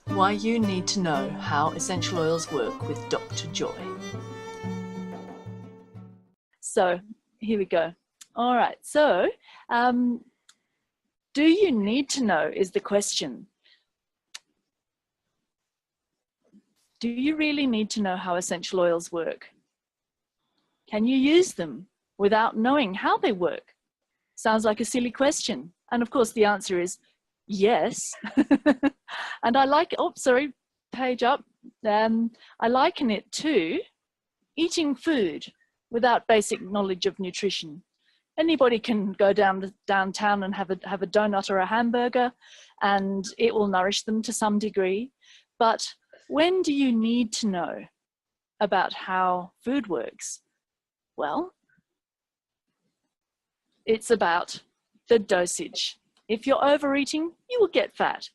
Why you need to know how essential oils work with Dr. Joy. So here we go. All right, so do you need to know is the question. Do you really need to know how essential oils work? Can you use them without knowing how they work? Sounds like a silly question. And of course the answer is yes. And I like, oh, sorry, page up. I liken it to eating food without basic knowledge of nutrition. Anybody can go downtown and have a donut or a hamburger, and it will nourish them to some degree. But when do you need to know about how food works? Well, it's about the dosage. If you're overeating, you will get fat.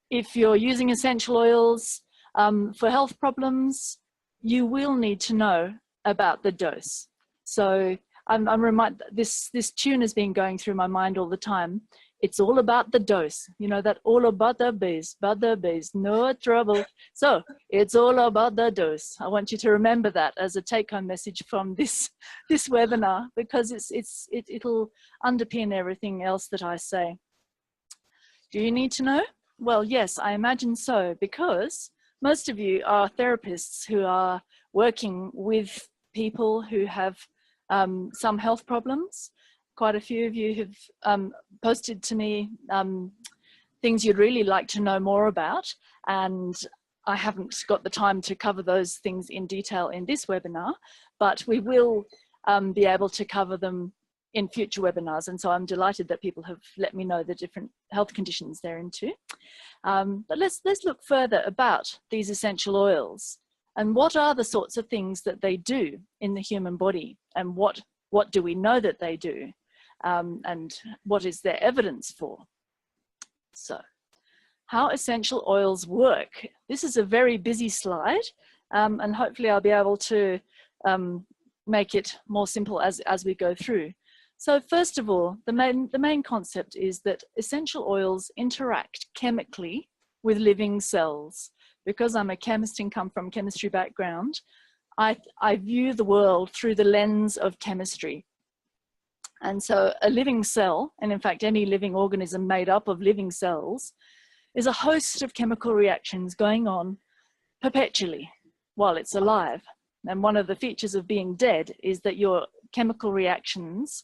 If you're using essential oils for health problems, you will need to know about the dose. So I'm reminded, this tune has been going through my mind all the time. It's all about the dose. You know that all about the base, no trouble. So it's all about the dose. I want you to remember that as a take-home message from this webinar, because it'll underpin everything else that I say. Do you need to know? Well, yes, I imagine so, because most of you are therapists who are working with people who have some health problems. Quite a few of you have posted to me things you'd really like to know more about, and I haven't got the time to cover those things in detail in this webinar, but we will be able to cover them in future webinars, and so I'm delighted that people have let me know the different health conditions they're into. But let's look further about these essential oils and what are the sorts of things that they do in the human body, and what do we know that they do, and what is there evidence for. So, how essential oils work. This is a very busy slide, and hopefully I'll be able to make it more simple as we go through. So first of all, the main concept is that essential oils interact chemically with living cells. Because I'm a chemist and come from chemistry background, I view the world through the lens of chemistry. And so a living cell, and in fact any living organism made up of living cells, is a host of chemical reactions going on perpetually while it's alive. And one of the features of being dead is that your chemical reactions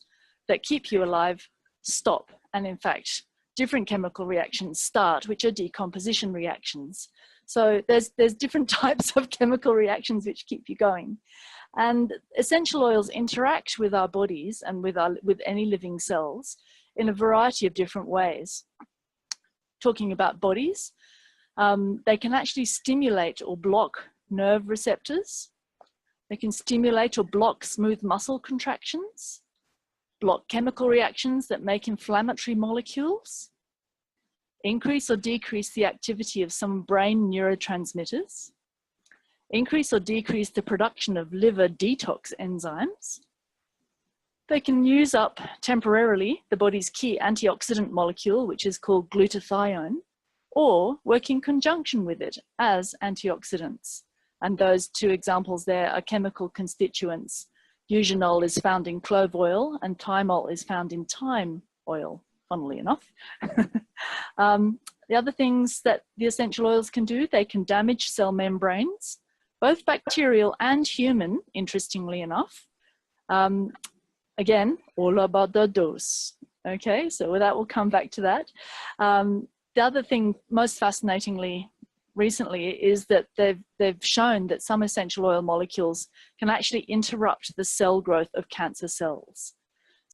that keep you alive stop. And in fact, different chemical reactions start, which are decomposition reactions. So there's different types of chemical reactions which keep you going. And essential oils interact with our bodies and with any living cells in a variety of different ways. Talking about bodies, they can actually stimulate or block nerve receptors. They can stimulate or block smooth muscle contractions, block chemical reactions that make inflammatory molecules, increase or decrease the activity of some brain neurotransmitters, increase or decrease the production of liver detox enzymes. They can use up temporarily the body's key antioxidant molecule, which is called glutathione, or work in conjunction with it as antioxidants. And those two examples there are chemical constituents. Eugenol is found in clove oil and thymol is found in thyme oil, funnily enough. The other things that the essential oils can do, they can damage cell membranes, both bacterial and human, interestingly enough. Again, all about the dose. Okay, so that will come back to that. The other thing, most fascinatingly recently, is that they've shown that some essential oil molecules can actually interrupt the cell growth of cancer cells.